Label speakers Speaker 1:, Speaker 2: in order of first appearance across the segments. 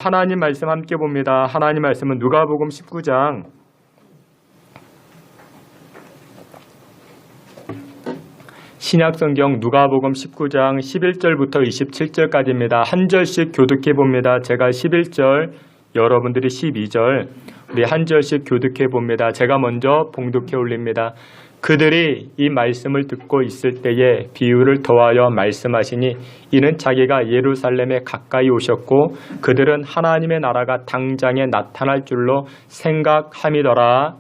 Speaker 1: 하나님 말씀 함께 봅니다. 하나님 말씀은 누가복음 19장 11절부터 27절까지입니다. 한 절씩 교독해 봅니다. 제가 11절, 여러분들이 12절, 우리 한 절씩 교독해 봅니다. 제가 먼저 봉독해 올립니다. 그들이 이 말씀을 듣고 있을 때에 비유를 더하여 말씀하시니 이는 자기가 예루살렘에 가까이 오셨고 그들은 하나님의 나라가 당장에 나타날 줄로 생각함이더라.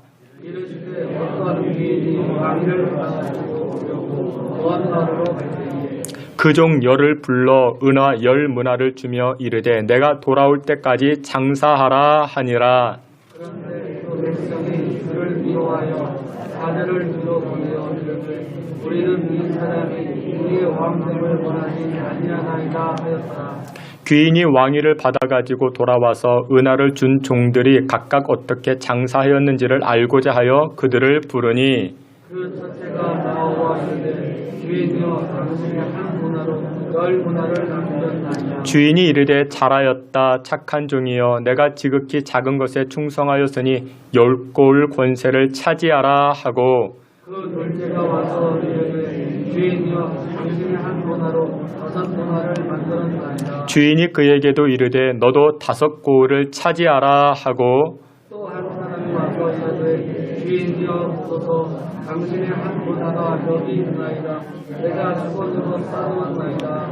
Speaker 1: 그 종 열을 불러 은화 10문화를 주며 이르되 내가 돌아올 때까지 장사하라 하니라.
Speaker 2: 그런데 그 백성이 그를 미워하여 아들을 들어보내어 이르되 우리는 이 사람이 우리의 왕됨을 원하지 아니하나이다 하였더라.
Speaker 1: 귀인이 왕위를 받아가지고 돌아와서 은화를 준 종들이 각각 어떻게 장사하였는지를 알고자 하여 그들을 부르니
Speaker 2: 그 첫째가 나와 이르되 주인이여 당신의 한 문화로 10문화를 남겼나이다.
Speaker 1: 주인이 이르되 잘하였다 착한 종이여 내가 지극히 작은 것에 충성하였으니 10골 권세를 차지하라 하고
Speaker 2: 그 둘째가 와서 이르되 주인이여 당신의 한 문화로 5문화를 만들었나이다.
Speaker 1: 주인이 그에게도 이르되 너도 5골을 차지하라 하고
Speaker 2: 또 한 사람이 와서 이르되 주인이여 보소서 당신의 한 문화가 여기 있나이다. 내가 수건으로 싸놓았나이다.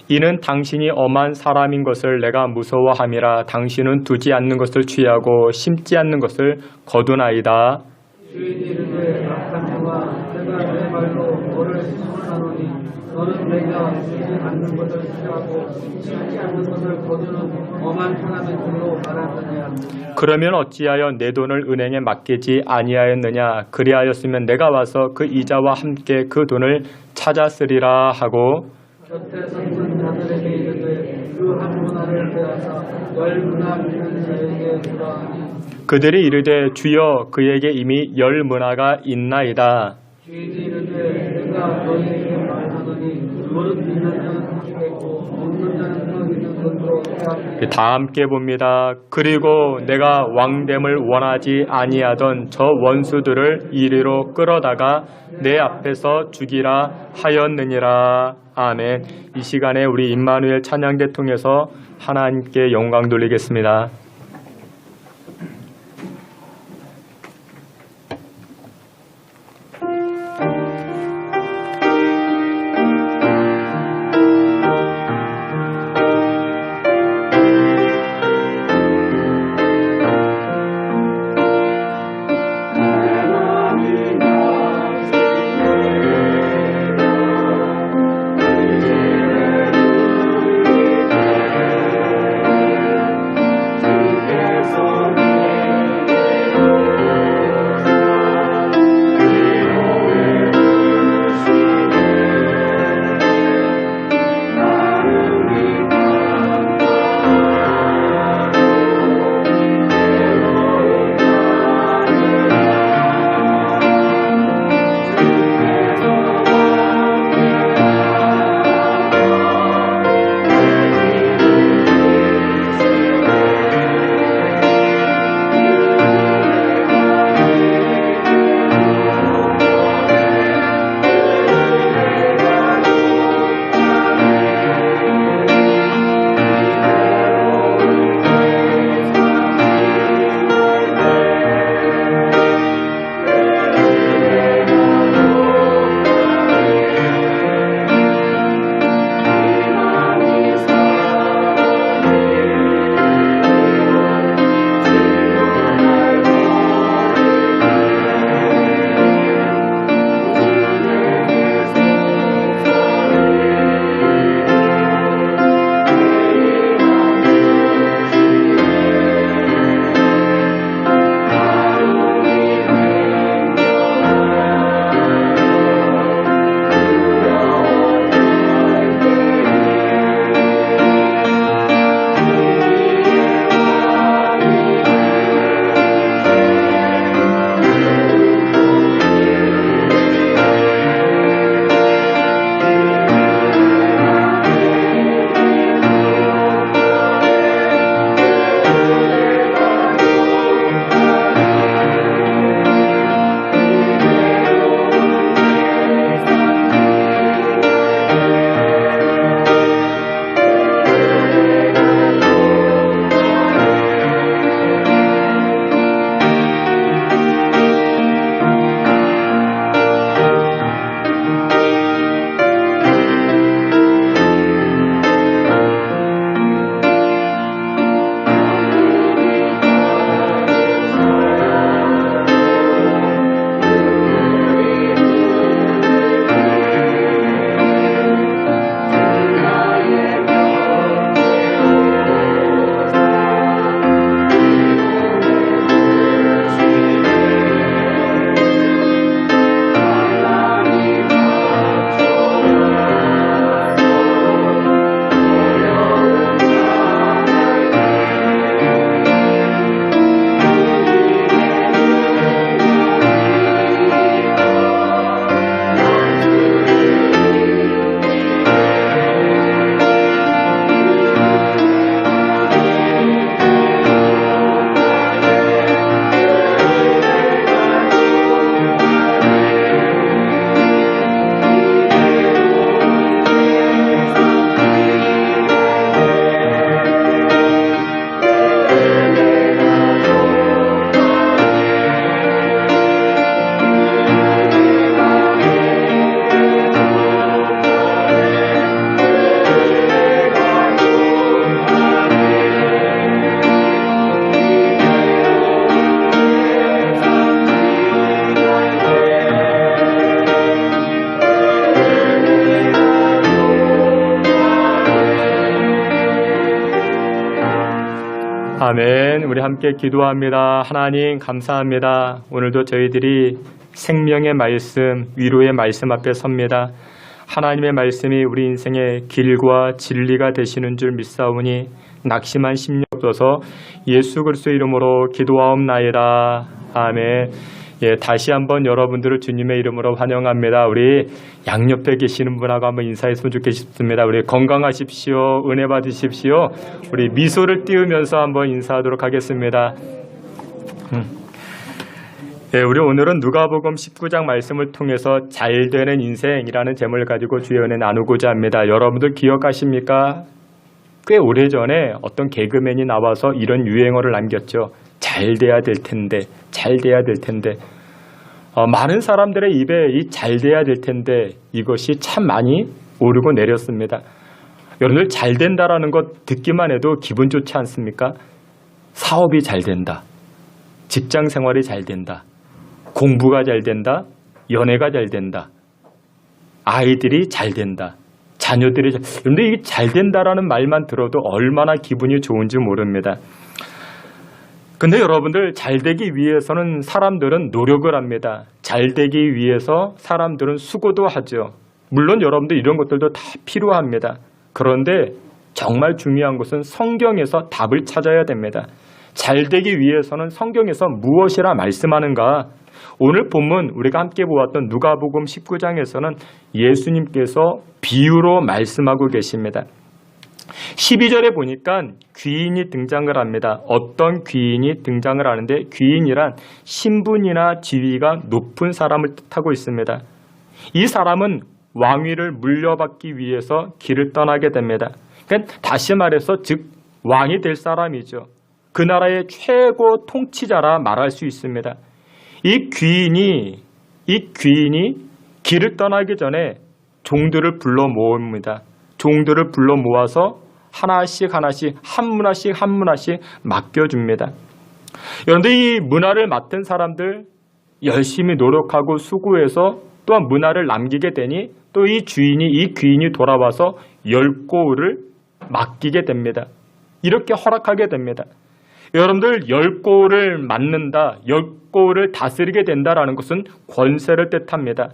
Speaker 1: 이는 당신이 엄한 사람인 것을 내가 무서워함이라 당신은 두지 않는 것을 취하고 심지 않는 것을 거두나이다.
Speaker 2: 주인이 이르되 악한 종아 내가 내 말로 너를 심판하노니 너는 내가 두지 않는 것을 취하고 심지 않는 것을 거두는 엄한 사람의 길로 말하느냐.
Speaker 1: 그러면 어찌하여 내 돈을 은행에 맡기지 아니하였느냐. 그리하였으면 내가 와서 그 이자와 함께 그 돈을 찾았으리라 하고
Speaker 2: 곁에 섰던 자들에게 이르되 그 한 문화를 빼앗아 10문화 있는 자에게 주라 하니
Speaker 1: 그들이 이르되 주여 그에게 이미 10문화가 있나이다.
Speaker 2: 주인이 이르되 내가 너희에게 말하노니 무릇 있는 자는 주겠고 없는 자는 그 있는 것으로 빼앗기리라.
Speaker 1: 다 함께 봅니다. 그리고 내가 왕됨을 원하지 아니하던 저 원수들을 이리로 끌어다가 내 앞에서 죽이라 하였느니라. 아멘. 이 시간에 우리 임마누엘 찬양대 통해서 하나님께 영광 돌리겠습니다. 아멘. 우리 함께 기도합니다. 하나님 감사합니다. 오늘도 저희들이 생명의 말씀, 위로의 말씀 앞에 섭니다. 하나님의 말씀이 우리 인생의 길과 진리가 되시는 줄 믿사오니 낙심한 심령 없어서 예수 그리스도의 이름으로 기도하옵나이다. 아멘. 예, 다시 한번 여러분들을 주님의 이름으로 환영합니다. 우리 양옆에 계시는 분하고 한번 인사했으면 좋겠습니다. 우리 건강하십시오. 은혜 받으십시오. 우리 미소를 띄우면서 한번 인사하도록 하겠습니다. 예, 우리 오늘은 누가복음 19장 말씀을 통해서 잘되는 인생이라는 제목을 가지고 주의 은혜 나누고자 합니다. 여러분들 기억하십니까? 꽤 오래전에 어떤 개그맨이 나와서 이런 유행어를 남겼죠. 잘 돼야 될 텐데, 잘 돼야 될 텐데. 많은 사람들의 입에 이 잘 돼야 될 텐데 이것이 참 많이 오르고 내렸습니다. 여러분들 잘 된다라는 것 듣기만 해도 기분 좋지 않습니까? 사업이 잘 된다. 직장 생활이 잘 된다. 공부가 잘 된다. 연애가 잘 된다. 아이들이 잘 된다. 자녀들이 잘. 그런데 이게 잘 된다라는 말만 들어도 얼마나 기분이 좋은지 모릅니다. 근데 여러분들 잘 되기 위해서는 사람들은 노력을 합니다. 잘 되기 위해서 사람들은 수고도 하죠. 물론 여러분들 이런 것들도 다 필요합니다. 그런데 정말 중요한 것은 성경에서 답을 찾아야 됩니다. 잘 되기 위해서는 성경에서 무엇이라 말씀하는가? 오늘 본문 우리가 함께 보았던 누가복음 19장에서는 예수님께서 비유로 말씀하고 계십니다. 12절에 보니까 귀인이 등장을 합니다. 어떤 귀인이 등장을 하는데 귀인이란 신분이나 지위가 높은 사람을 뜻하고 있습니다. 이 사람은 왕위를 물려받기 위해서 길을 떠나게 됩니다. 그러니까 다시 말해서 즉 왕이 될 사람이죠. 그 나라의 최고 통치자라 말할 수 있습니다. 이 귀인이 길을 떠나기 전에 종들을 불러 모읍니다. 종들을 불러 모아서 하나씩 한 문화씩 맡겨줍니다. 그런데 이 문화를 맡은 사람들 열심히 노력하고 수고해서 또한 문화를 남기게 되니 또 이 귀인이 돌아와서 10고을을 맡기게 됩니다. 이렇게 허락하게 됩니다. 여러분들 10고을을 맡는다, 10고을을 다스리게 된다라는 것은 권세를 뜻합니다.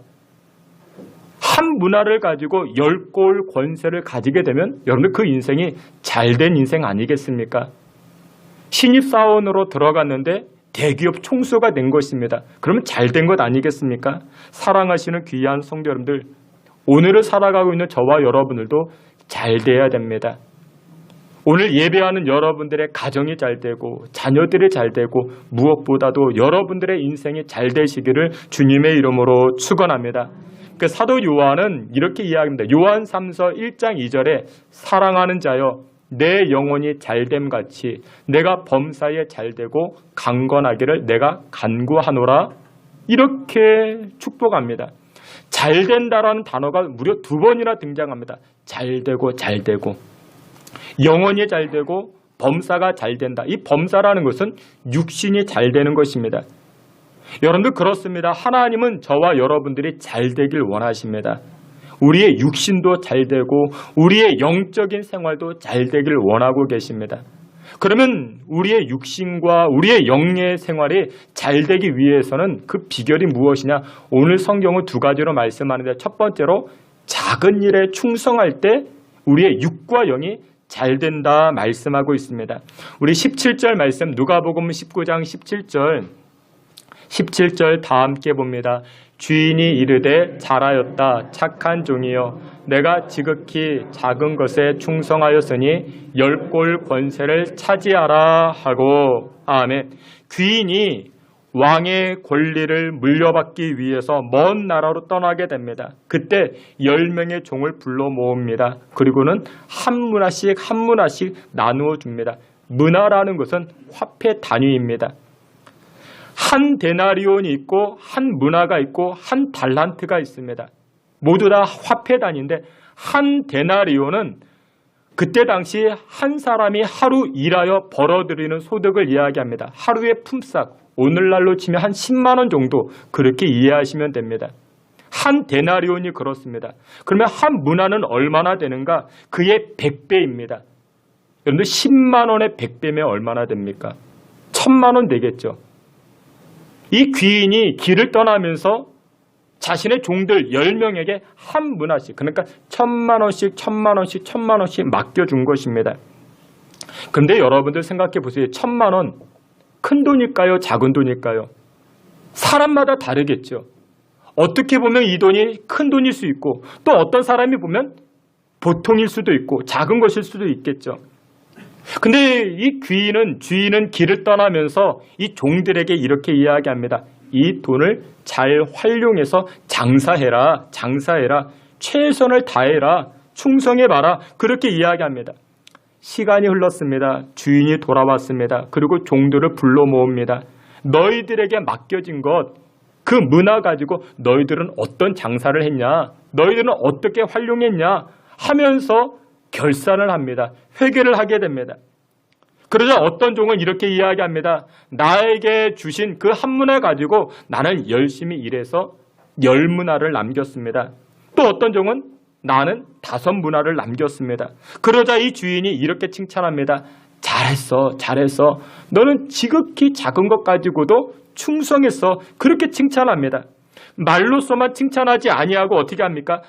Speaker 1: 한 문화를 가지고 10고을 권세를 가지게 되면 여러분들 그 인생이 잘된 인생 아니겠습니까? 신입사원으로 들어갔는데 대기업 총수가 된 것입니다. 그러면 잘된 것 아니겠습니까? 사랑하시는 귀한 성도 여러분들, 오늘을 살아가고 있는 저와 여러분들도 잘 돼야 됩니다. 오늘 예배하는 여러분들의 가정이 잘 되고 자녀들이 잘 되고 무엇보다도 여러분들의 인생이 잘 되시기를 주님의 이름으로 축원합니다. 그 사도 요한은 이렇게 이야기합니다. 요한 3서 1장 2절에 사랑하는 자여 내 영혼이 잘됨 같이 내가 범사에 잘되고 강건하기를 내가 간구하노라, 이렇게 축복합니다. 잘된다라는 단어가 무려 2번이나 등장합니다. 잘되고 영혼이 잘되고 범사가 잘된다. 이 범사라는 것은 육신이 잘되는 것입니다. 여러분들 그렇습니다. 하나님은 저와 여러분들이 잘되길 원하십니다. 우리의 육신도 잘되고 우리의 영적인 생활도 잘되길 원하고 계십니다. 그러면 우리의 육신과 우리의 영의 생활이 잘되기 위해서는 그 비결이 무엇이냐? 오늘 성경은 2가지로 말씀하는데, 첫 번째로 작은 일에 충성할 때 우리의 육과 영이 잘된다 말씀하고 있습니다. 우리 17절 말씀, 누가복음 19장 17절 다 함께 봅니다. 주인이 이르되 잘하였다 착한 종이여, 내가 지극히 작은 것에 충성하였으니 10골 권세를 차지하라 하고. 아멘. 귀인이 왕의 권리를 물려받기 위해서 먼 나라로 떠나게 됩니다. 그때 10명의 종을 불러 모읍니다. 그리고는 한 문화씩 나누어 줍니다. 문화라는 것은 화폐 단위입니다. 한 데나리온이 있고 한 문화가 있고 한 달란트가 있습니다. 모두 다 화폐 단위인데, 한 데나리온은 그때 당시 한 사람이 하루 일하여 벌어들이는 소득을 이야기합니다. 하루의 품삯, 오늘날로 치면 한 10만 원 정도, 그렇게 이해하시면 됩니다. 한 데나리온이 그렇습니다. 그러면 한 문화는 얼마나 되는가? 그의 100배입니다. 여러분들 10만 원에 100배면 얼마나 됩니까? 1000만 원 되겠죠. 이 귀인이 길을 떠나면서 자신의 종들 10명에게 한 문화씩, 그러니까 1000만 원씩 1000만 원씩 1000만 원씩 맡겨준 것입니다. 그런데 여러분들 생각해 보세요. 1000만 원, 큰 돈일까요? 작은 돈일까요? 사람마다 다르겠죠. 어떻게 보면 이 돈이 큰 돈일 수 있고, 또 어떤 사람이 보면 보통일 수도 있고 작은 것일 수도 있겠죠. 근데 이 주인은 길을 떠나면서 이 종들에게 이렇게 이야기합니다. 이 돈을 잘 활용해서 장사해라. 최선을 다해라. 충성해봐라. 그렇게 이야기합니다. 시간이 흘렀습니다. 주인이 돌아왔습니다. 그리고 종들을 불러 모읍니다. 너희들에게 맡겨진 것, 그 문화 가지고 너희들은 어떤 장사를 했냐? 너희들은 어떻게 활용했냐? 하면서 결산을 합니다. 회계를 하게 됩니다. 그러자 어떤 종은 이렇게 이야기합니다. 나에게 주신 그 한 문화 가지고 나는 열심히 일해서 10문화를 남겼습니다. 또 어떤 종은 나는 5문화를 남겼습니다. 그러자 이 주인이 이렇게 칭찬합니다. 잘했어. 너는 지극히 작은 것 가지고도 충성했어. 그렇게 칭찬합니다. 말로서만 칭찬하지 아니하고 어떻게 합니까?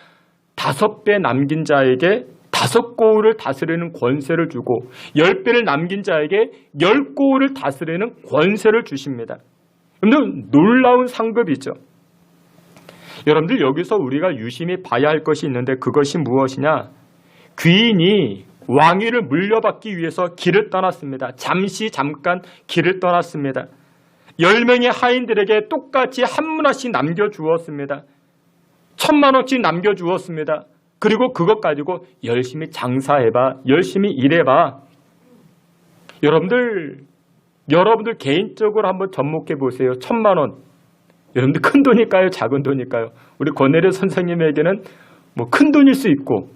Speaker 1: 5배 남긴 자에게 5고을을 다스리는 권세를 주고 10배를 남긴 자에게 10고을을 다스리는 권세를 주십니다. 여러분들 놀라운 상급이죠. 여러분들 여기서 우리가 유심히 봐야 할 것이 있는데 그것이 무엇이냐? 귀인이 왕위를 물려받기 위해서 길을 떠났습니다. 잠깐 길을 떠났습니다. 10명의 하인들에게 똑같이 한 문화씩 남겨주었습니다. 1000만 원씩 남겨주었습니다. 그리고 그것 가지고 열심히 장사해봐. 열심히 일해봐. 여러분들 개인적으로 한번 접목해 보세요. 1000만 원. 여러분들 큰 돈일까요? 작은 돈일까요? 우리 권혜려 선생님에게는 뭐 큰 돈일 수 있고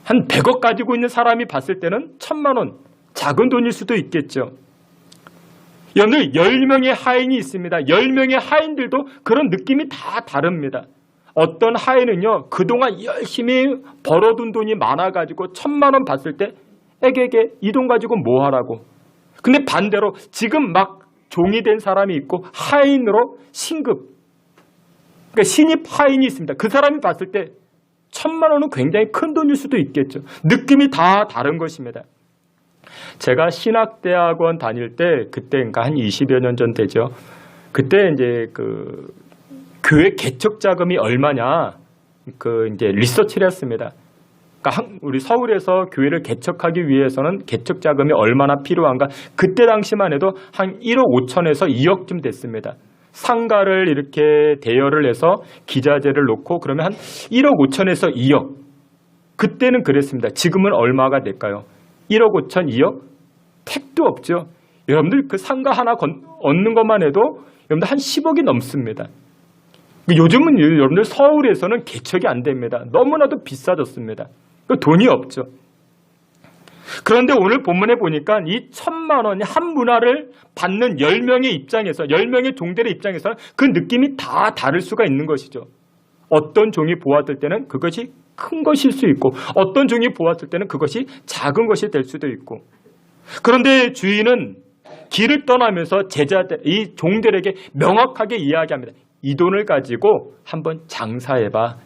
Speaker 1: 한 100억 가지고 있는 사람이 봤을 때는 1000만 원. 작은 돈일 수도 있겠죠. 여러분들 10명의 하인이 있습니다. 10명의 하인들도 그런 느낌이 다 다릅니다. 어떤 하인은요, 그동안 열심히 벌어둔 돈이 많아가지고 1000만 원 봤을 때 에게게 이 돈 가지고 뭐 하라고. 근데 반대로 지금 막 종이 된 사람이 있고 하인으로 신급, 그러니까 신입 하인이 있습니다. 그 사람이 봤을 때 1000만 원은 굉장히 큰 돈일 수도 있겠죠. 느낌이 다 다른 것입니다. 제가 신학대학원 다닐 때 그때 그러니까 한 20여 년 전 되죠. 그때 이제 그 교회 개척 자금이 얼마냐 이제 리서치를 했습니다. 그러니까 우리 서울에서 교회를 개척하기 위해서는 개척 자금이 얼마나 필요한가? 그때 당시만 해도 한 1억 5천에서 2억쯤 됐습니다. 상가를 이렇게 대여를 해서 기자재를 놓고 그러면 한 1억 5천에서 2억. 그때는 그랬습니다. 지금은 얼마가 될까요? 1억 5천, 2억? 택도 없죠. 여러분들 그 상가 하나 얻는 것만 해도 여러분들 한 10억이 넘습니다. 요즘은 여러분들 서울에서는 개척이 안 됩니다. 너무나도 비싸졌습니다. 돈이 없죠. 그런데 오늘 본문에 보니까 이 1000만 원이 한 문화를 받는 10명의 입장에서 10명의 종들의 입장에서는 그 느낌이 다 다를 수가 있는 것이죠. 어떤 종이 보았을 때는 그것이 큰 것일 수 있고 어떤 종이 보았을 때는 그것이 작은 것이 될 수도 있고 그런데 주인은 길을 떠나면서 이 종들에게 명확하게 이야기합니다. 이 돈을 가지고 한번 장사해봐.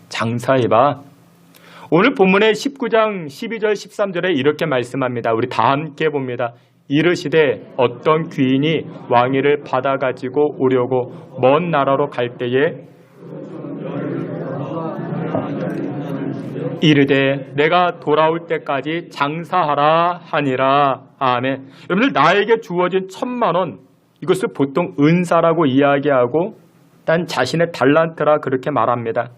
Speaker 1: 오늘 본문의 19장 12절 13절에 이렇게 말씀합니다. 우리 다 함께 봅니다. 이르시되 어떤 귀인이 왕위를 받아가지고 오려고 먼 나라로 갈 때에 이르되 내가 돌아올 때까지 장사하라 하니라. 아멘. 여러분들 나에게 주어진 1000만 원 이것을 보통 은사라고 이야기하고 단 자신의 달란트라 그렇게 말합니다.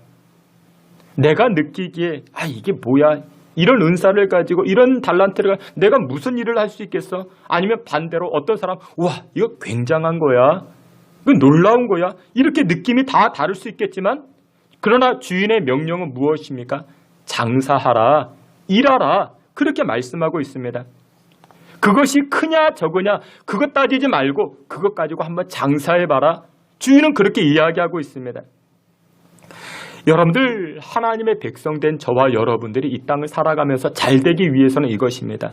Speaker 1: 내가 느끼기에 이게 뭐야? 이런 은사를 가지고 이런 달란트를 가지고 내가 무슨 일을 할 수 있겠어? 아니면 반대로 어떤 사람 우와 이거 굉장한 거야. 이거 놀라운 거야. 이렇게 느낌이 다 다를 수 있겠지만 그러나 주인의 명령은 무엇입니까? 장사하라. 일하라. 그렇게 말씀하고 있습니다. 그것이 크냐 적으냐 그것 따지지 말고 그것 가지고 한번 장사해봐라. 주인은 그렇게 이야기하고 있습니다. 여러분들 하나님의 백성된 저와 여러분들이 이 땅을 살아가면서 잘 되기 위해서는 이것입니다.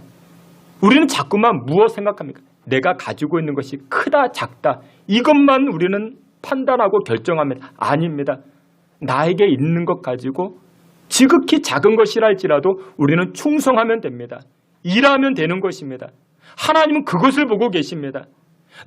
Speaker 1: 우리는 자꾸만 무엇 생각합니까? 내가 가지고 있는 것이 크다 작다 이것만 우리는 판단하고 결정합니다. 아닙니다. 나에게 있는 것 가지고 지극히 작은 것이라 할지라도 우리는 충성하면 됩니다. 일하면 되는 것입니다. 하나님은 그것을 보고 계십니다.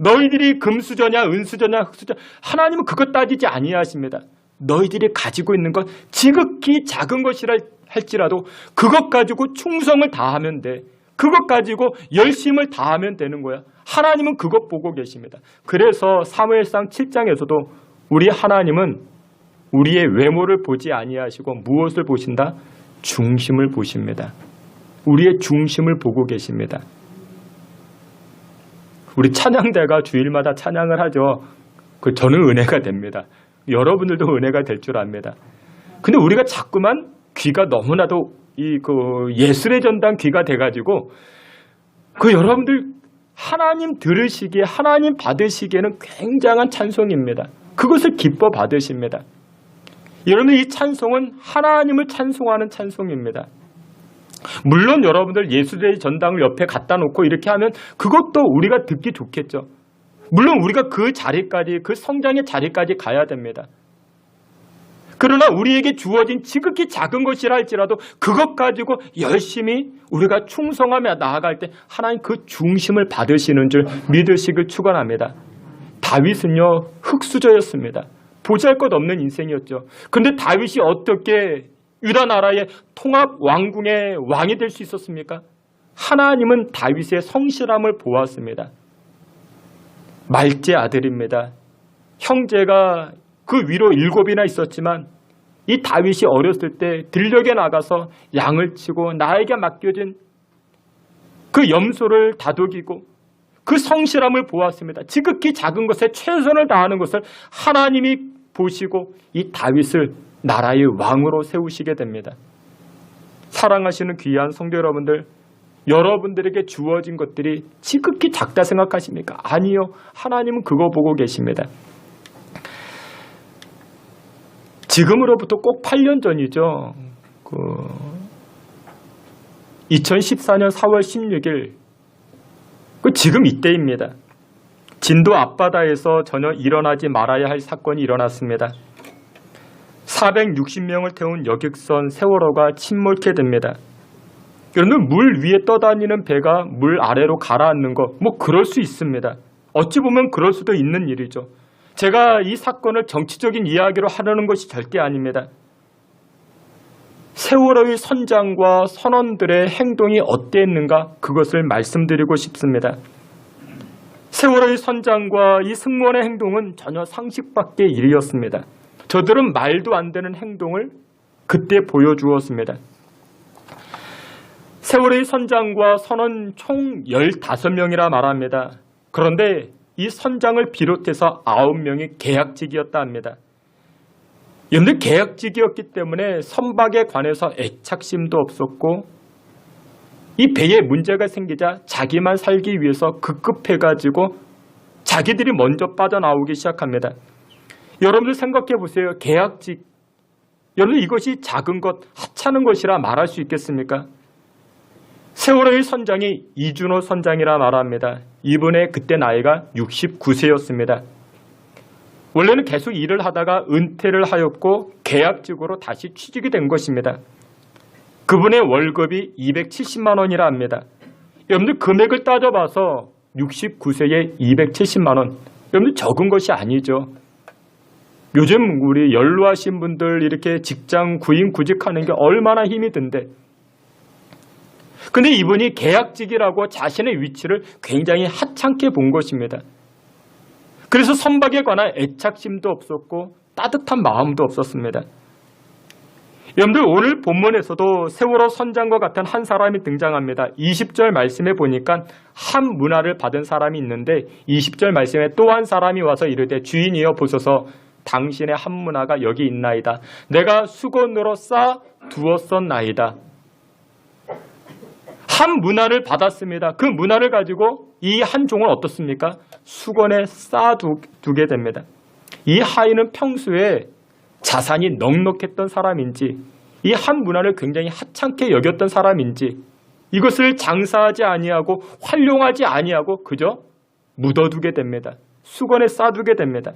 Speaker 1: 너희들이 금수저냐 은수저냐 흙수저 하나님은 그것 따지지 아니하십니다. 너희들이 가지고 있는 것 지극히 작은 것이라 할지라도 그것 가지고 충성을 다하면 돼. 그것 가지고 열심을 다하면 되는 거야. 하나님은 그것 보고 계십니다. 그래서 사무엘상 7장에서도 우리 하나님은 우리의 외모를 보지 아니하시고 무엇을 보신다? 중심을 보십니다. 우리의 중심을 보고 계십니다. 우리 찬양대가 주일마다 찬양을 하죠. 저는 은혜가 됩니다. 여러분들도 은혜가 될 줄 압니다. 근데 우리가 자꾸만 귀가 너무나도 예술의 전당 귀가 돼가지고 여러분들 하나님 들으시기에 하나님 받으시기에는 굉장한 찬송입니다. 그것을 기뻐 받으십니다. 여러분 이 찬송은 하나님을 찬송하는 찬송입니다. 물론 여러분들 예술의 전당을 옆에 갖다 놓고 이렇게 하면 그것도 우리가 듣기 좋겠죠. 물론 우리가 그 자리까지 그 성장의 자리까지 가야 됩니다. 그러나 우리에게 주어진 지극히 작은 것이라 할지라도 그것 가지고 열심히 우리가 충성하며 나아갈 때 하나님 그 중심을 받으시는 줄 믿으시길 축원합니다. 다윗은요 흙수저였습니다. 보잘것없는 인생이었죠. 그런데 다윗이 어떻게 유다 나라의 통합 왕궁의 왕이 될 수 있었습니까? 하나님은 다윗의 성실함을 보았습니다. 말제 아들입니다. 형제가 그 위로 7이나 있었지만 이 다윗이 어렸을 때 들녘에 나가서 양을 치고 나에게 맡겨진 그 염소를 다독이고 그 성실함을 보았습니다. 지극히 작은 것에 최선을 다하는 것을 하나님이 보시고 이 다윗을 나라의 왕으로 세우시게 됩니다. 사랑하시는 귀한 성도 여러분들, 여러분들에게 주어진 것들이 지극히 작다 생각하십니까? 아니요. 하나님은 그거 보고 계십니다. 지금으로부터 꼭 8년 전이죠. 2014년 4월 16일 지금 이때입니다. 진도 앞바다에서 전혀 일어나지 말아야 할 사건이 일어났습니다. 460명을 태운 여객선 세월호가 침몰케 됩니다. 여러분 물 위에 떠다니는 배가 물 아래로 가라앉는 거 그럴 수 있습니다. 어찌 보면 그럴 수도 있는 일이죠. 제가 이 사건을 정치적인 이야기로 하려는 것이 절대 아닙니다. 세월호의 선장과 선원들의 행동이 어땠는가 그것을 말씀드리고 싶습니다. 세월호의 선장과 이 승무원의 행동은 전혀 상식 밖의 일이었습니다. 저들은 말도 안 되는 행동을 그때 보여주었습니다. 세월호의 선장과 선원 총 15명이라 말합니다. 그런데 이 선장을 비롯해서 9명이 계약직이었다 합니다. 여러분들 계약직이었기 때문에 선박에 관해서 애착심도 없었고 이 배에 문제가 생기자 자기만 살기 위해서 급급해가지고 자기들이 먼저 빠져나오기 시작합니다. 여러분들 생각해 보세요. 계약직. 여러분 이것이 작은 것, 하찮은 것이라 말할 수 있겠습니까? 세월호의 선장이 이준호 선장이라 말합니다. 이분의 그때 나이가 69세였습니다. 원래는 계속 일을 하다가 은퇴를 하였고 계약직으로 다시 취직이 된 것입니다. 그분의 월급이 270만 원이라 합니다. 여러분들 금액을 따져봐서 69세에 270만 원. 여러분들 적은 것이 아니죠. 요즘 우리 연로하신 분들 이렇게 직장 구인 구직하는 게 얼마나 힘이 든데. 근데 이분이 계약직이라고 자신의 위치를 굉장히 하찮게 본 것입니다. 그래서 선박에 관한 애착심도 없었고 따뜻한 마음도 없었습니다. 여러분들 오늘 본문에서도 세월호 선장과 같은 한 사람이 등장합니다. 20절 말씀에 보니까 한 문화를 받은 사람이 있는데 20절 말씀에 또 한 사람이 와서 이르되 주인이여 보소서 당신의 한 문화가 여기 있나이다. 내가 수건으로 싸 두었었나이다. 한 문화를 받았습니다. 그 문화를 가지고 이 한 종은 어떻습니까? 수건에 쌓아두게 됩니다. 이 하인은 평소에 자산이 넉넉했던 사람인지 이 한 문화를 굉장히 하찮게 여겼던 사람인지 이것을 장사하지 아니하고 활용하지 아니하고 그저 묻어두게 됩니다. 수건에 싸두게 됩니다.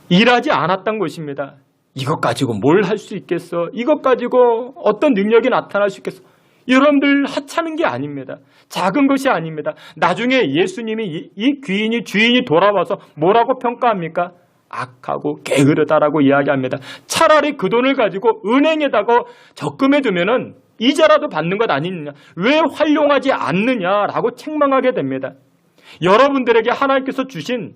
Speaker 1: 일하지 않았던 것입니다. 이것 가지고 뭘 할 수 있겠어? 이것 가지고 어떤 능력이 나타날 수 있겠어? 여러분들 하찮은 게 아닙니다. 작은 것이 아닙니다. 나중에 예수님이 이 귀인이 주인이 돌아와서 뭐라고 평가합니까? 악하고 게으르다라고 이야기합니다. 차라리 그 돈을 가지고 은행에다가 적금해 두면은 이자라도 받는 것 아니냐? 왜 활용하지 않느냐라고 책망하게 됩니다. 여러분들에게 하나님께서 주신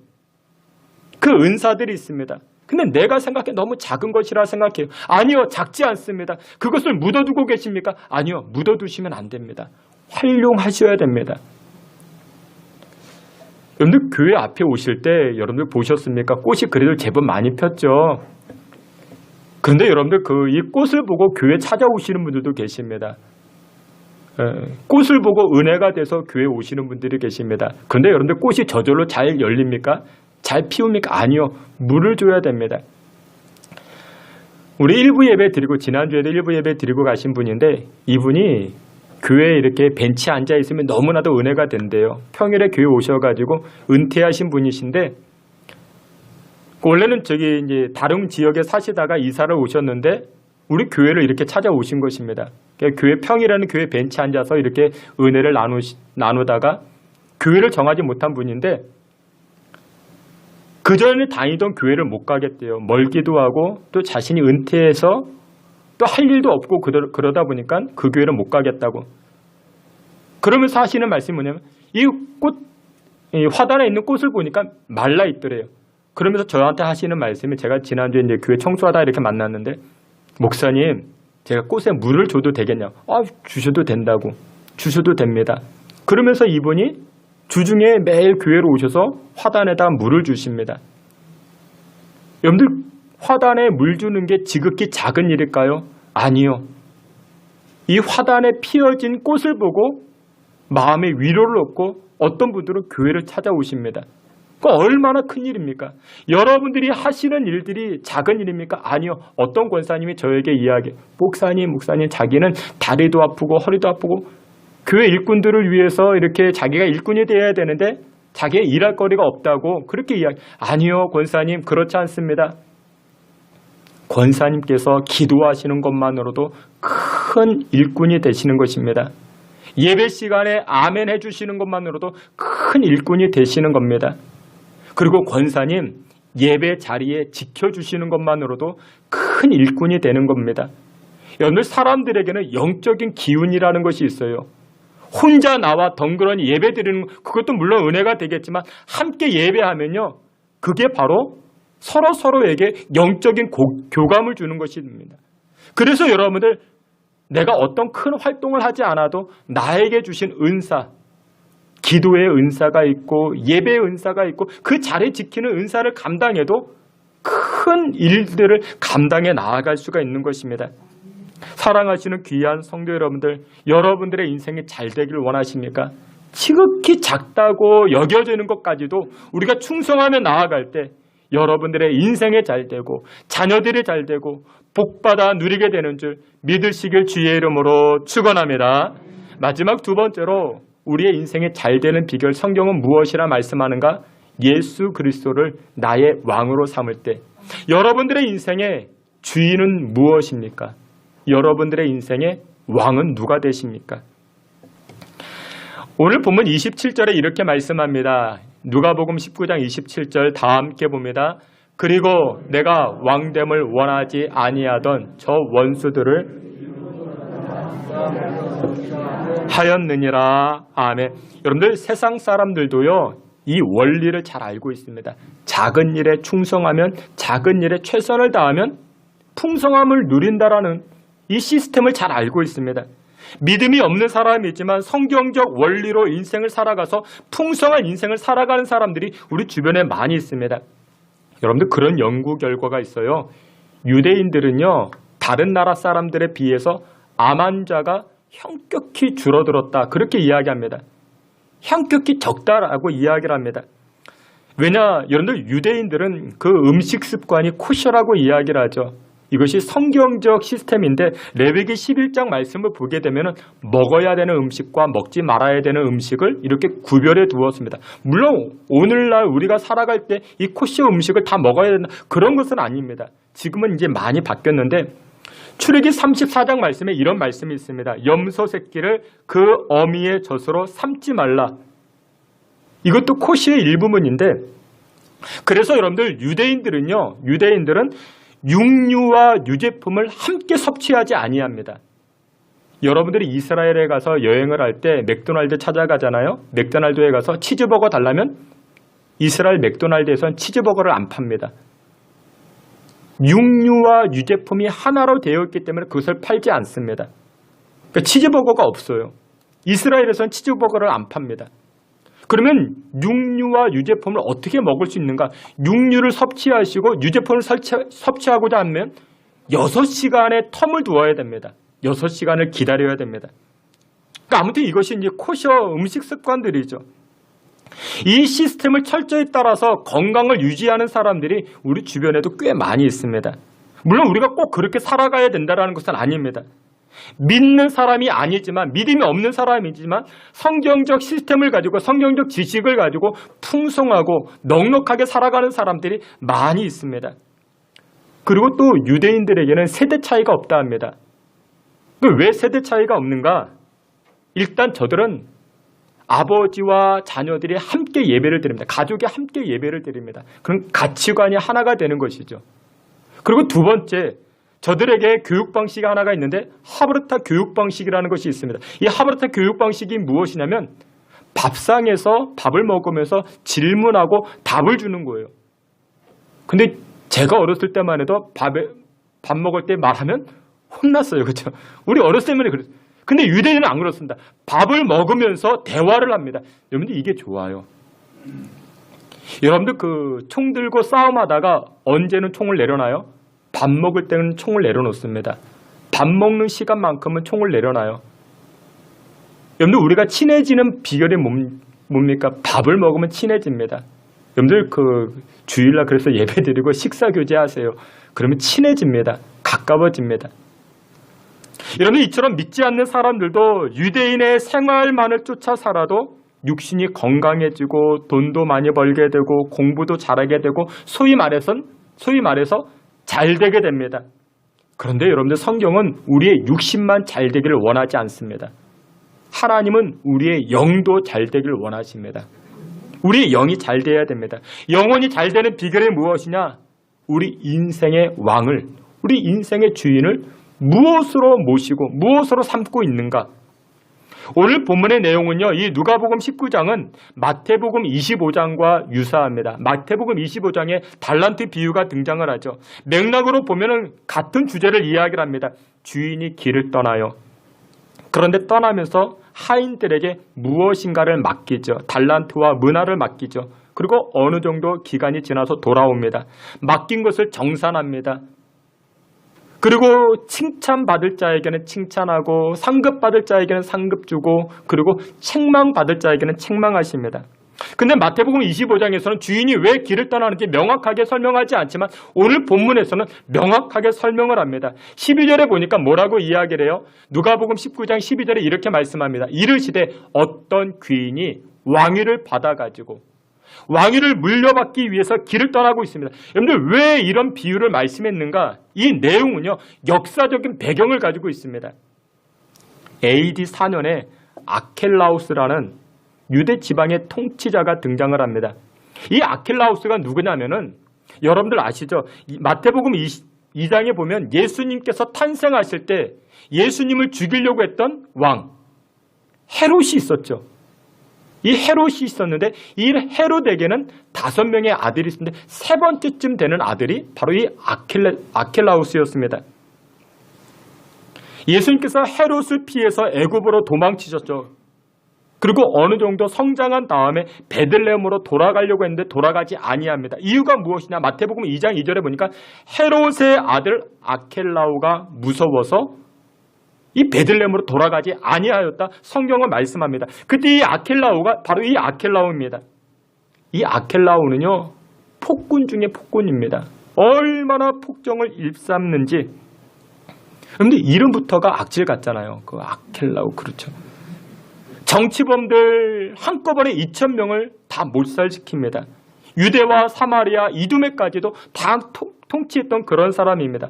Speaker 1: 그 은사들이 있습니다. 근데 내가 생각해 너무 작은 것이라 생각해요. 아니요, 작지 않습니다. 그것을 묻어두고 계십니까? 아니요, 묻어두시면 안 됩니다. 활용하셔야 됩니다. 여러분들 교회 앞에 오실 때 여러분들 보셨습니까? 꽃이 그래도 제법 많이 폈죠. 그런데 여러분들 이 꽃을 보고 교회 찾아오시는 분들도 계십니다. 꽃을 보고 은혜가 돼서 교회 오시는 분들이 계십니다. 그런데 여러분들 꽃이 저절로 잘 열립니까? 잘 피웁니까? 아니요. 물을 줘야 됩니다. 우리 일부 예배 드리고 지난주에도 일부 예배 드리고 가신 분인데 이분이 교회에 이렇게 벤치에 앉아 있으면 너무나도 은혜가 된대요. 평일에 교회 오셔가지고 은퇴하신 분이신데 원래는 이제 다른 지역에 사시다가 이사를 오셨는데 우리 교회를 이렇게 찾아오신 것입니다. 교회 평일에는 교회 벤치에 앉아서 이렇게 은혜를 나누다가 교회를 정하지 못한 분인데 그전에 다니던 교회를 못 가겠대요. 멀기도 하고 또 자신이 은퇴해서 또 할 일도 없고 그러다 보니까 그 교회를 못 가겠다고. 그러면서 하시는 말씀이 뭐냐면 이 화단에 있는 꽃을 보니까 말라 있더래요. 그러면서 저한테 하시는 말씀이 제가 지난주에 이제 교회 청소하다 이렇게 만났는데 목사님 제가 꽃에 물을 줘도 되겠냐고. 주셔도 된다고. 주셔도 됩니다. 그러면서 이분이 주중에 매일 교회로 오셔서 화단에다 물을 주십니다. 여러분들 화단에 물 주는 게 지극히 작은 일일까요? 아니요. 이 화단에 피어진 꽃을 보고 마음의 위로를 얻고 어떤 분들은 교회를 찾아오십니다. 얼마나 큰 일입니까? 여러분들이 하시는 일들이 작은 일입니까? 아니요. 어떤 권사님이 저에게 목사님 자기는 다리도 아프고 허리도 아프고 교회 일꾼들을 위해서 이렇게 자기가 일꾼이 되어야 되는데 자기가 일할 거리가 없다고 그렇게 아니요, 권사님 그렇지 않습니다. 권사님께서 기도하시는 것만으로도 큰 일꾼이 되시는 것입니다. 예배 시간에 아멘 해주시는 것만으로도 큰 일꾼이 되시는 겁니다. 그리고 권사님 예배 자리에 지켜주시는 것만으로도 큰 일꾼이 되는 겁니다. 여러분들 사람들에게는 영적인 기운이라는 것이 있어요. 혼자 나와 덩그러니 예배 드리는 그것도 물론 은혜가 되겠지만 함께 예배하면요. 그게 바로 서로에게 영적인 교감을 주는 것입니다. 그래서 여러분들 내가 어떤 큰 활동을 하지 않아도 나에게 주신 은사, 기도의 은사가 있고 예배의 은사가 있고 그 자리 지키는 은사를 감당해도 큰 일들을 감당해 나아갈 수가 있는 것입니다. 사랑하시는 귀한 성도 여러분들, 여러분들의 인생이 잘 되기를 원하십니까? 지극히 작다고 여겨지는 것까지도 우리가 충성하며 나아갈 때 여러분들의 인생이 잘 되고 자녀들이 잘 되고 복받아 누리게 되는 줄 믿으시길 주의 이름으로 축원합니다. 마지막 두 번째로 우리의 인생이 잘 되는 비결 성경은 무엇이라 말씀하는가? 예수 그리스도를 나의 왕으로 삼을 때 여러분들의 인생의 주인은 무엇입니까? 여러분들의 인생의 왕은 누가 되십니까? 오늘 본문 27절에 이렇게 말씀합니다. 누가복음 19장 27절 다 함께 봅니다. 그리고 내가 왕됨을 원하지 아니하던 저 원수들을 하였느니라. 아멘. 여러분들 세상 사람들도요 이 원리를 잘 알고 있습니다. 작은 일에 충성하면 작은 일에 최선을 다하면 풍성함을 누린다라는 이 시스템을 잘 알고 있습니다. 믿음이 없는 사람이지만 성경적 원리로 인생을 살아가서 풍성한 인생을 살아가는 사람들이 우리 주변에 많이 있습니다. 여러분들 그런 연구 결과가 있어요. 유대인들은요 다른 나라 사람들에 비해서 암 환자가 현격히 줄어들었다 그렇게 이야기합니다. 현격히 적다라고 이야기를 합니다. 왜냐 여러분들 유대인들은 그 음식 습관이 코셔라고 이야기를 하죠. 이것이 성경적 시스템인데 레위기 11장 말씀을 보게 되면 먹어야 되는 음식과 먹지 말아야 되는 음식을 이렇게 구별해 두었습니다. 물론 오늘날 우리가 살아갈 때 이 코시어 음식을 다 먹어야 된다 그런 것은 아닙니다. 지금은 이제 많이 바뀌었는데 출애기 34장 말씀에 이런 말씀이 있습니다. 염소 새끼를 그 어미의 젖으로 삼지 말라. 이것도 코시의 일부분인데 그래서 여러분들 유대인들은 육류와 유제품을 함께 섭취하지 아니합니다. 여러분들이 이스라엘에 가서 여행을 할 때 맥도날드 찾아가잖아요. 맥도날드에 가서 치즈버거 달라면 이스라엘 맥도날드에서는 치즈버거를 안 팝니다. 육류와 유제품이 하나로 되어 있기 때문에 그것을 팔지 않습니다. 그러니까 치즈버거가 없어요. 이스라엘에서는 치즈버거를 안 팝니다. 그러면 육류와 유제품을 어떻게 먹을 수 있는가? 육류를 섭취하시고 유제품을 섭취하고자 하면 6시간의 텀을 두어야 됩니다. 6시간을 기다려야 됩니다. 그러니까 아무튼 이것이 이제 코셔 음식 습관들이죠. 이 시스템을 철저히 따라서 건강을 유지하는 사람들이 우리 주변에도 꽤 많이 있습니다. 물론 우리가 꼭 그렇게 살아가야 된다는 것은 아닙니다. 믿는 사람이 아니지만 믿음이 없는 사람이지만 성경적 시스템을 가지고 성경적 지식을 가지고 풍성하고 넉넉하게 살아가는 사람들이 많이 있습니다. 그리고 또 유대인들에게는 세대 차이가 없다 합니다. 왜 세대 차이가 없는가? 일단 저들은 아버지와 자녀들이 함께 예배를 드립니다. 가족이 함께 예배를 드립니다. 그럼 가치관이 하나가 되는 것이죠. 그리고 두 번째, 저들에게 교육 방식이 하나가 있는데 하브르타 교육 방식이라는 것이 있습니다. 이 하브르타 교육 방식이 무엇이냐면 밥상에서 밥을 먹으면서 질문하고 답을 주는 거예요. 근데 제가 어렸을 때만 해도 밥 먹을 때 말하면 혼났어요. 그렇죠? 우리 어렸을 때만 그랬어요. 근데 유대인은 안 그렇습니다. 밥을 먹으면서 대화를 합니다. 여러분들 이게 좋아요. 여러분들 총 들고 싸움하다가 언제는 총을 내려놔요? 밥 먹을 때는 총을 내려놓습니다. 밥 먹는 시간만큼은 총을 내려놔요. 여러분들 우리가 친해지는 비결이 뭡니까? 밥을 먹으면 친해집니다. 여러분들 주일날 그래서 예배드리고 식사교제하세요. 그러면 친해집니다. 가까워집니다. 여러분 이처럼 믿지 않는 사람들도 유대인의 생활만을 쫓아 살아도 육신이 건강해지고 돈도 많이 벌게 되고 공부도 잘하게 되고 소위 말해서 잘 되게 됩니다. 그런데 여러분들 성경은 우리의 육신만 잘 되기를 원하지 않습니다. 하나님은 우리의 영도 잘 되기를 원하십니다. 우리의 영이 잘 돼야 됩니다. 영혼이 잘 되는 비결이 무엇이냐? 우리 인생의 왕을, 우리 인생의 주인을 무엇으로 모시고 무엇으로 삼고 있는가? 오늘 본문의 내용은요. 이 누가복음 19장은 마태복음 25장과 유사합니다. 마태복음 25장에 달란트 비유가 등장을 하죠. 맥락으로 보면은 같은 주제를 이야기를 합니다. 주인이 길을 떠나요. 그런데 떠나면서 하인들에게 무엇인가를 맡기죠. 달란트와 문화를 맡기죠. 그리고 어느 정도 기간이 지나서 돌아옵니다. 맡긴 것을 정산합니다. 그리고 칭찬받을 자에게는 칭찬하고 상급받을 자에게는 상급 주고 그리고 책망받을 자에게는 책망하십니다. 근데 마태복음 25장에서는 주인이 왜 길을 떠나는지 명확하게 설명하지 않지만 오늘 본문에서는 명확하게 설명을 합니다. 12절에 보니까 뭐라고 이야기를 해요? 누가복음 19장 12절에 이렇게 말씀합니다. 이르시되 어떤 귀인이 왕위를 받아가지고 왕위를 물려받기 위해서 길을 떠나고 있습니다. 여러분들 왜 이런 비유를 말씀했는가? 이 내용은요. 역사적인 배경을 가지고 있습니다. AD 4년에 아켈라우스라는 유대 지방의 통치자가 등장을 합니다. 이 아켈라우스가 누구냐면은 여러분들 아시죠? 마태복음 2장에 보면 예수님께서 탄생하실 때 예수님을 죽이려고 했던 왕 헤롯이 있었죠. 이 헤롯이 있었는데 이 헤롯에게는 5명의 아들이 있었는데 세 번째쯤 되는 아들이 바로 이 아켈라우스였습니다. 예수님께서 헤롯을 피해서 애굽으로 도망치셨죠. 그리고 어느 정도 성장한 다음에 베들레헴으로 돌아가려고 했는데 돌아가지 아니합니다. 이유가 무엇이냐? 마태복음 2장 2절에 보니까 헤롯의 아들 아켈라우가 무서워서 이 베들레헴으로 돌아가지 아니하였다. 성경은 말씀합니다. 그때 이 아켈라우가 바로 이 아켈라우입니다. 이 아켈라우는요. 폭군 중에 폭군입니다. 얼마나 폭정을 일삼는지. 그런데 이름부터가 악질 같잖아요. 그 아켈라우, 그렇죠. 정치범들 한꺼번에 2,000명을 다 몰살시킵니다. 유대와 사마리아, 이두메까지도 다 통치했던 그런 사람입니다.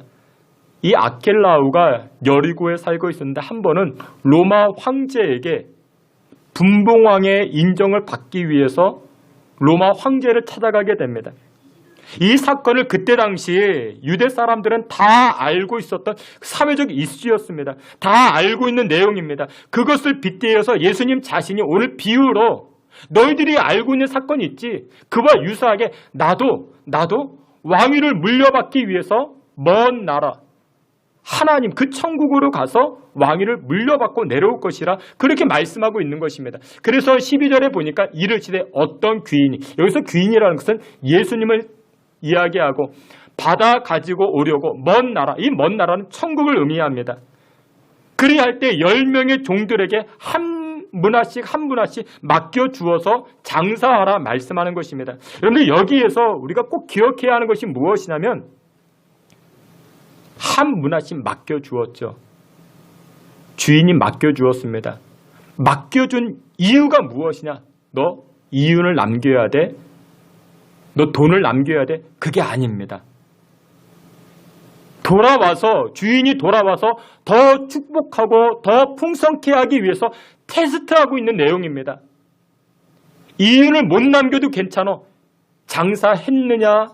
Speaker 1: 이 아켈라우가 여리고에 살고 있었는데 한 번은 로마 황제에게 분봉왕의 인정을 받기 위해서 로마 황제를 찾아가게 됩니다. 이 사건을 그때 당시에 유대 사람들은 다 알고 있었던 사회적 이슈였습니다. 다 알고 있는 내용입니다. 그것을 빗대어서 예수님 자신이 오늘 비유로 너희들이 알고 있는 사건이 있지, 그와 유사하게 나도 왕위를 물려받기 위해서 먼 나라 하나님 그 천국으로 가서 왕위를 물려받고 내려올 것이라 그렇게 말씀하고 있는 것입니다. 그래서 12절에 보니까 이르시되 어떤 귀인이, 여기서 귀인이라는 것은 예수님을 이야기하고 받아 가지고 오려고 먼 나라, 이 먼 나라는 천국을 의미합니다. 그리할 때 10명의 종들에게 한 문화씩 맡겨주어서 장사하라 말씀하는 것입니다. 그런데 여기에서 우리가 꼭 기억해야 하는 것이 무엇이냐면 한 문화씩 맡겨주었죠. 주인이 맡겨주었습니다. 맡겨준 이유가 무엇이냐? 너 이윤을 남겨야 돼? 너 돈을 남겨야 돼? 그게 아닙니다. 주인이 돌아와서 더 축복하고 더 풍성케 하기 위해서 테스트하고 있는 내용입니다. 이윤을 못 남겨도 괜찮아. 장사했느냐?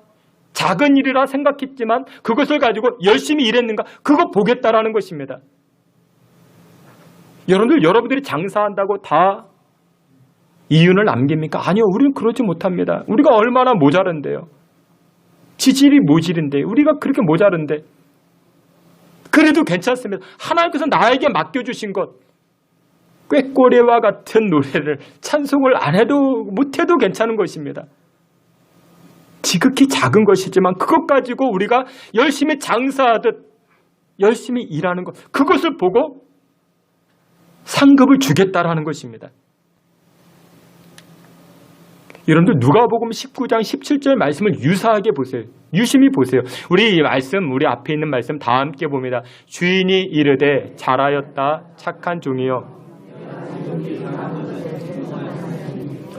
Speaker 1: 작은 일이라 생각했지만 그것을 가지고 열심히 일했는가? 그거 보겠다라는 것입니다. 여러분들이 장사한다고 다 이윤을 남깁니까? 아니요, 우리는 그러지 못합니다. 우리가 얼마나 모자른데요. 지질이 모질인데, 우리가 그렇게 모자른데. 그래도 괜찮습니다. 하나님께서 나에게 맡겨주신 것, 꾀꼬리와 같은 노래를 찬송을 안 해도 못해도 괜찮은 것입니다. 지극히 작은 것이지만 그것 가지고 우리가 열심히 장사하듯 열심히 일하는 것, 그것을 보고 상급을 주겠다라는 것입니다. 여러분들 누가복음 19장 17절 말씀을 유사하게 보세요. 유심히 보세요. 우리 이 말씀, 우리 앞에 있는 말씀 다 함께 봅니다. 주인이 이르되 잘하였다 착한 종이여,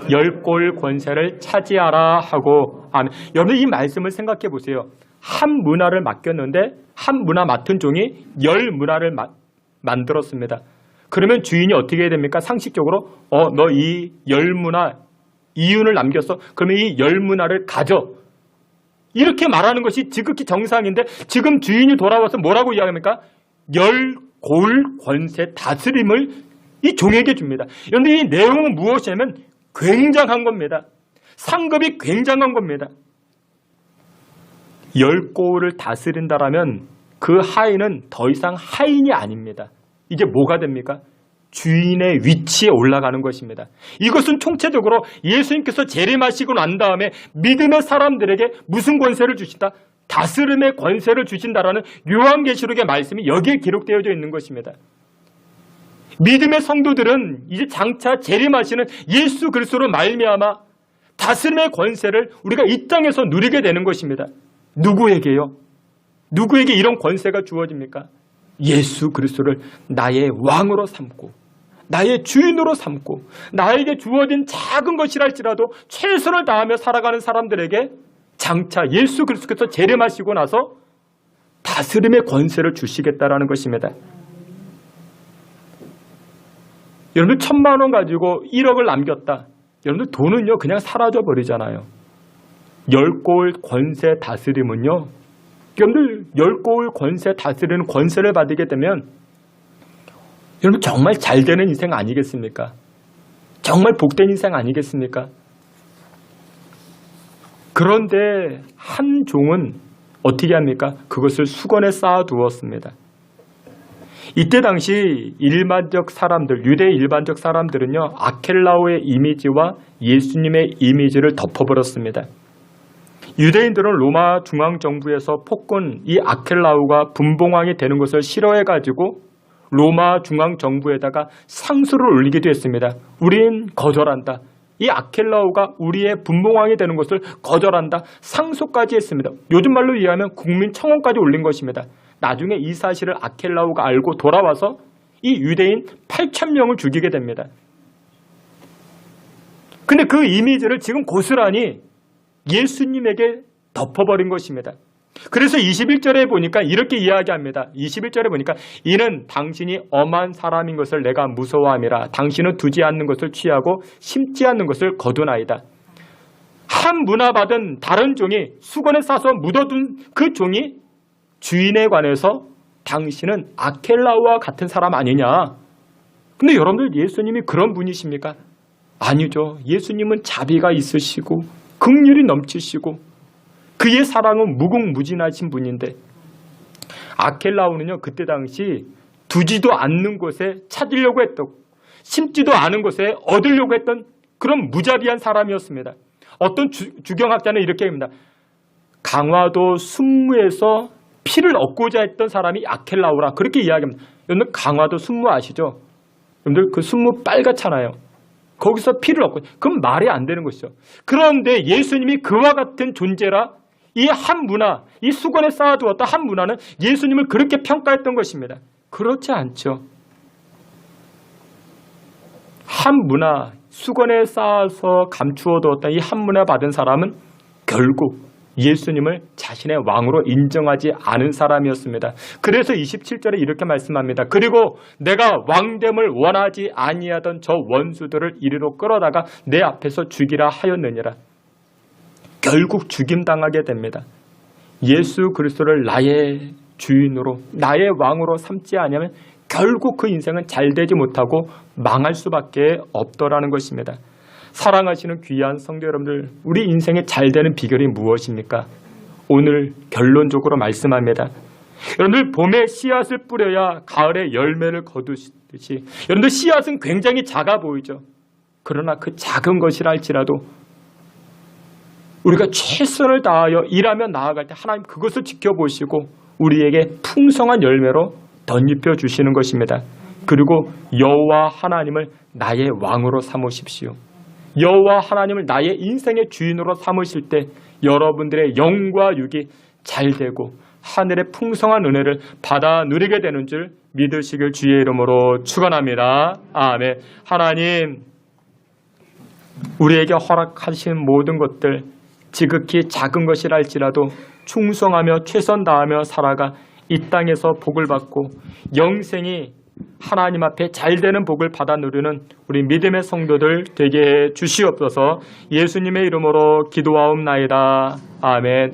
Speaker 1: 10골 권세를 차지하라 하고. 아멘. 여러분 이 말씀을 생각해 보세요. 한 문화를 맡겼는데 한 문화 맡은 종이 10문화를 만들었습니다. 그러면 주인이 어떻게 해야 됩니까? 상식적으로 너 이 10문화 이윤을 남겼어. 그러면 이 10문화를 가져. 이렇게 말하는 것이 지극히 정상인데 지금 주인이 돌아와서 뭐라고 이야기합니까? 10골 권세 다스림을 이 종에게 줍니다. 그런데 이 내용은 무엇이냐면 굉장한 겁니다. 상급이 굉장한 겁니다. 10골을 다스린다라면 그 하인은 더 이상 하인이 아닙니다. 이제 뭐가 됩니까? 주인의 위치에 올라가는 것입니다. 이것은 총체적으로 예수님께서 재림하시고 난 다음에 믿음의 사람들에게 무슨 권세를 주신다? 다스림의 권세를 주신다라는 요한계시록의 말씀이 여기에 기록되어져 있는 것입니다. 믿음의 성도들은 이제 장차 재림하시는 예수 그리스도로 말미암아 다스림의 권세를 우리가 이 땅에서 누리게 되는 것입니다. 누구에게요? 누구에게 이런 권세가 주어집니까? 예수 그리스도를 나의 왕으로 삼고 나의 주인으로 삼고 나에게 주어진 작은 것이랄지라도 최선을 다하며 살아가는 사람들에게 장차 예수 그리스도께서 재림하시고 나서 다스림의 권세를 주시겠다라는 것입니다. 여러분들 1,000만 원 가지고 1억을 남겼다. 여러분들 돈은요 그냥 사라져 버리잖아요. 10골 권세 다스림은요, 여러분들 10골 권세 다스리는 권세를 받게 되면 여러분 정말 잘 되는 인생 아니겠습니까? 정말 복된 인생 아니겠습니까? 그런데 한 종은 어떻게 합니까? 그것을 수건에 쌓아두었습니다. 이때 당시 일반적 사람들, 유대 일반적 사람들은요, 아켈라오의 이미지와 예수님의 이미지를 덮어버렸습니다. 유대인들은 로마 중앙정부에서 폭군 이 아켈라우가 분봉왕이 되는 것을 싫어해가지고 로마 중앙정부에다가 상소를 올리기도 했습니다. 우린 거절한다. 이 아켈라오가 우리의 분봉왕이 되는 것을 거절한다. 상소까지 했습니다. 요즘 말로 이해하면 국민청원까지 올린 것입니다. 나중에 이 사실을 아켈라오가 알고 돌아와서 이 유대인 8,000명을 죽이게 됩니다. 근데 그 이미지를 지금 고스란히 예수님에게 덮어버린 것입니다. 그래서 21절에 보니까 이렇게 이야기합니다. 21절에 보니까 이는 당신이 엄한 사람인 것을 내가 무서워함이라. 당신은 두지 않는 것을 취하고 심지 않는 것을 거두나이다. 한 문화받은 다른 종이 수건에 싸서 묻어둔 그 종이 주인에 관해서 당신은 아켈라오와 같은 사람 아니냐. 근데 여러분들 예수님이 그런 분이십니까? 아니죠. 예수님은 자비가 있으시고 긍휼이 넘치시고 그의 사랑은 무궁무진하신 분인데 아켈라오는요, 그때 당시 두지도 않는 곳에 찾으려고 했던, 심지도 않은 곳에 얻으려고 했던 그런 무자비한 사람이었습니다. 어떤 주경학자는 이렇게 합니다. 강화도 순무에서 피를 얻고자 했던 사람이 아켈라오라, 그렇게 이야기합니다. 여러분들 강화도 순무 아시죠? 여러분들 그 순무 빨갛잖아요. 거기서 피를 얻고, 그건 말이 안 되는 것이죠. 그런데 예수님이 그와 같은 존재라 이 한 문화, 이 수건에 쌓아두었던 한 문화는 예수님을 그렇게 평가했던 것입니다. 그렇지 않죠. 한 문화, 수건에 쌓아서 감추어두었던 이 한 문화 받은 사람은 결국 예수님을 자신의 왕으로 인정하지 않은 사람이었습니다. 그래서 27절에 이렇게 말씀합니다. 그리고 내가 왕됨을 원하지 아니하던 저 원수들을 이리로 끌어다가 내 앞에서 죽이라 하였느니라. 결국 죽임당하게 됩니다. 예수 그리스도를 나의 주인으로, 나의 왕으로 삼지 않으면 결국 그 인생은 잘되지 못하고 망할 수밖에 없더라는 것입니다. 사랑하시는 귀한 성도 여러분들, 우리 인생에 잘되는 비결이 무엇입니까? 오늘 결론적으로 말씀합니다. 여러분들, 봄에 씨앗을 뿌려야 가을에 열매를 거두듯이 여러분들 씨앗은 굉장히 작아 보이죠. 그러나 그 작은 것이라 할지라도 우리가 최선을 다하여 일하며 나아갈 때 하나님 그것을 지켜보시고 우리에게 풍성한 열매로 덧입혀 주시는 것입니다. 그리고 여호와 하나님을 나의 왕으로 삼으십시오. 여호와 하나님을 나의 인생의 주인으로 삼으실 때 여러분들의 영과 육이 잘되고 하늘의 풍성한 은혜를 받아 누리게 되는 줄 믿으시길 주의 이름으로 축원합니다. 아멘. 하나님, 우리에게 허락하신 모든 것들 지극히 작은 것이라 할지라도 충성하며 최선 다하며 살아가 이 땅에서 복을 받고 영생이 하나님 앞에 잘되는 복을 받아 누리는 우리 믿음의 성도들 되게 해 주시옵소서. 예수님의 이름으로 기도하옵나이다. 아멘.